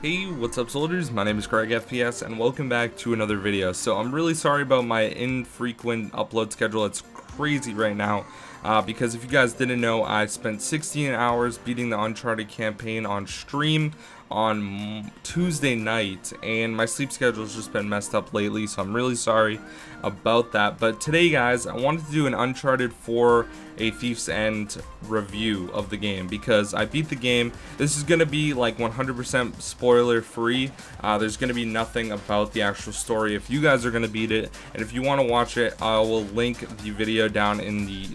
Hey, what's up soldiers? My name is GregFPS and welcome back to another video. So I'm really sorry about my infrequent upload schedule. It's crazy right now because if you guys didn't know, I spent 16 hours beating the Uncharted campaign on stream on Tuesday night, and my sleep schedule has just been messed up lately, so I'm really sorry about that. But today guys, I wanted to do an Uncharted 4 A Thief's End review of the game because I beat the game. This is gonna be like 100% spoiler free. There's gonna be nothing about the actual story if you guys are gonna beat it, and if you want to watch it, I will link the video down in the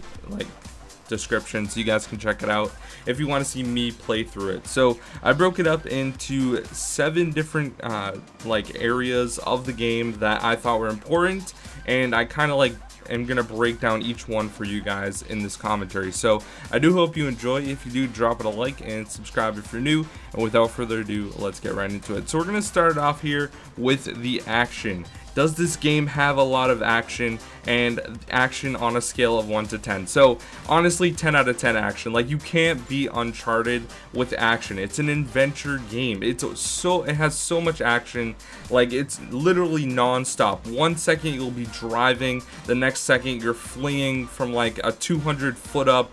description so you guys can check it out if you want to see me play through it. So I broke it up into 7 different areas of the game that I thought were important, and I kind of am gonna break down each one for you guys in this commentary. So I do hope you enjoy. If you do, drop it a like and subscribe if you're new, and without further ado, let's get right into it. So we're gonna start off here with the action. Does this game have a lot of action, and action on a scale of 1 to 10? So honestly, 10 out of 10 action. Like, you can't beat Uncharted with action. It's an adventure game. it has so much action. Like, it's literally non-stop. 1 second you'll be driving, the next second you're fleeing from like a 200-foot up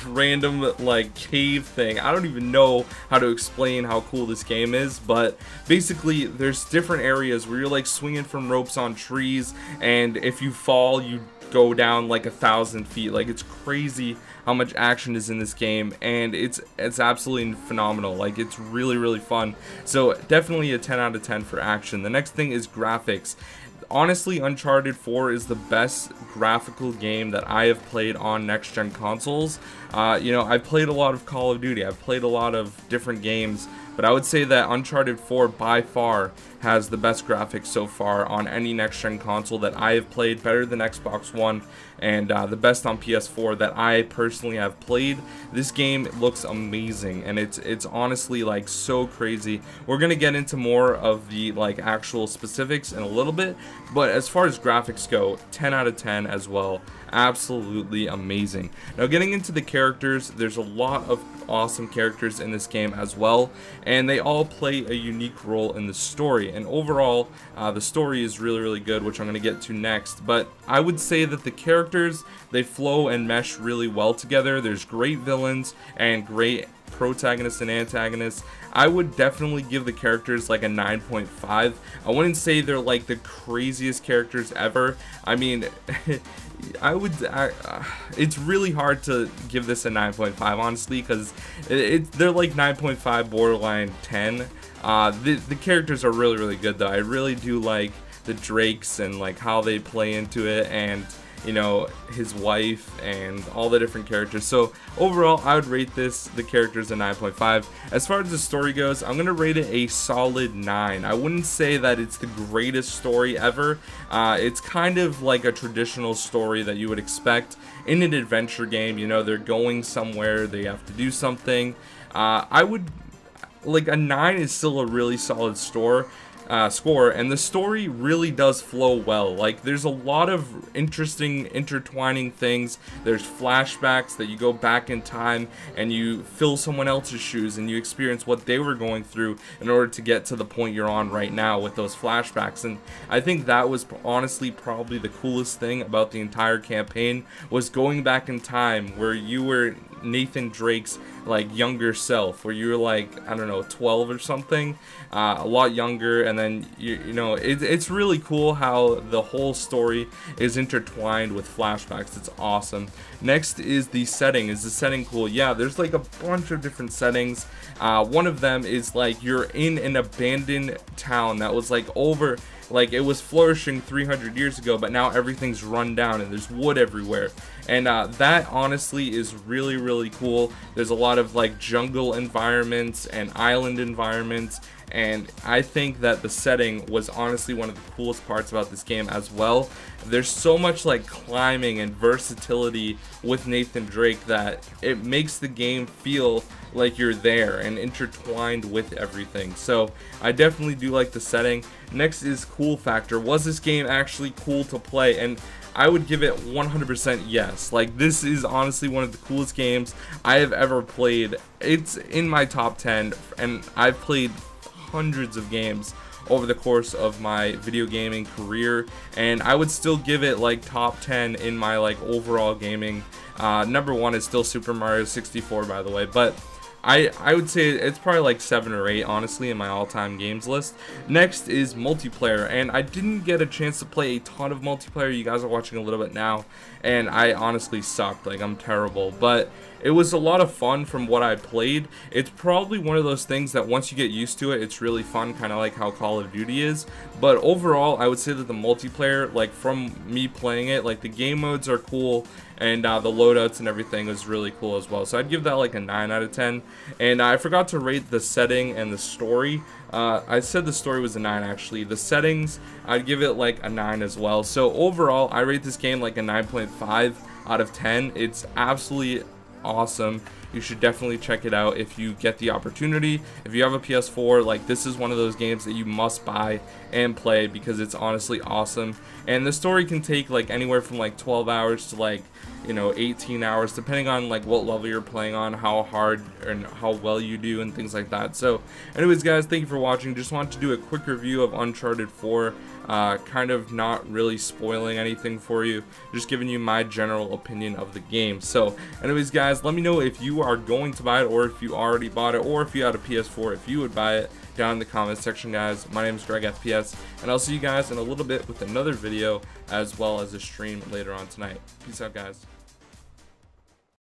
random cave thing. I don't even know how to explain how cool this game is, but basically there's different areas where you're like swinging from ropes on trees, and if you fall you go down like 1,000 feet. Like, it's crazy how much action is in this game, and it's absolutely phenomenal. Like, it's really fun. So definitely a 10 out of 10 for action. The next thing is graphics. Honestly, Uncharted 4 is the best graphical game that I have played on next-gen consoles. You know, I've played a lot of Call of Duty, I've played a lot of different games, but I would say that Uncharted 4 by far has the best graphics so far on any next-gen console that I have played, better than Xbox One, and the best on PS4 that I personally have played. This game looks amazing, and it's honestly like so crazy. We're gonna get into more of the actual specifics in a little bit, but as far as graphics go, 10 out of 10 as well. Absolutely amazing. Now, getting into the characters, there's a lot of awesome characters in this game as well, and they all play a unique role in the story. And overall, the story is really good, which I'm going to get to next. But I would say that the characters, they flow and mesh really well together. There's great villains and great protagonists and antagonists. I would definitely give the characters like a 9.5. I wouldn't say they're like the craziest characters ever. I mean, it's really hard to give this a 9.5 honestly, because they're like 9.5 borderline 10. The characters are really good though. I really do like the Drakes and like how they play into it, and you know, his wife and all the different characters. So overall, I would rate the characters a 9.5. As far as the story goes, I'm gonna rate it a solid 9. I wouldn't say that it's the greatest story ever. It's kind of like a traditional story that you would expect in an adventure game. You know, they're going somewhere, they have to do something. I would like a 9 is still a really solid score, and the story really does flow well. Like, there's a lot of interesting intertwining things. There's flashbacks that you go back in time and you fill someone else's shoes and you experience what they were going through in order to get to the point you're on right now with those flashbacks. And I think that was honestly probably the coolest thing about the entire campaign, was going back in time where you were Nathan Drake's younger self, where you were like, I don't know, 12 or something, a lot younger, and then you know, it's really cool how the whole story is intertwined with flashbacks. It's awesome. Next is the setting. Is the setting cool? Yeah, there's like a bunch of different settings. One of them is like you're in an abandoned town that was it was flourishing 300 years ago, but now everything's run down and there's wood everywhere. And that honestly is really cool. There's a lot of jungle environments and island environments, and I think that the setting was honestly one of the coolest parts about this game as well. There's so much climbing and versatility with Nathan Drake that it makes the game feel like you're there and intertwined with everything. So I definitely do like the setting. Next is cool factor. Was this game actually cool to play? And I would give it 100% yes. Like, this is honestly one of the coolest games I have ever played. It's in my top 10, and I've played hundreds of games over the course of my video gaming career, and I would still give it like top 10 in my like overall gaming. Number 1 is still Super Mario 64, by the way, but I would say it's probably like 7 or 8, honestly, in my all-time games list. Next is multiplayer, and I didn't get a chance to play a ton of multiplayer. You guys are watching a little bit now, and I honestly sucked. Like, I'm terrible, but it was a lot of fun from what I played. It's probably one of those things that once you get used to it, it's really fun, kind of like how Call of Duty is. But overall, I would say that the multiplayer, like from me playing it, like the game modes are cool, and the loadouts and everything was really cool as well. So I'd give that like a 9 out of 10. And I forgot to rate the setting and the story. I said the story was a 9 actually. The settings, I'd give it like a 9 as well. So overall, I rate this game like a 9.5 out of 10. It's absolutely awesome. You should definitely check it out if you get the opportunity. If you have a PS4, like, this is one of those games that you must buy and play because it's honestly awesome. And the story can take like anywhere from like 12 hours to like, you know, 18 hours, depending on like what level you're playing on, how hard and how well you do and things like that. So anyways, guys, thank you for watching. Just wanted to do a quick review of Uncharted 4, kind of not really spoiling anything for you, just giving you my general opinion of the game. So anyways, guys, let me know if you are going to buy it, or if you already bought it, or if you had a PS4, if you would buy it, down in the comments section, guys. My name is GregFPS, and I'll see you guys in a little bit with another video, as well as a stream later on tonight. Peace out, guys.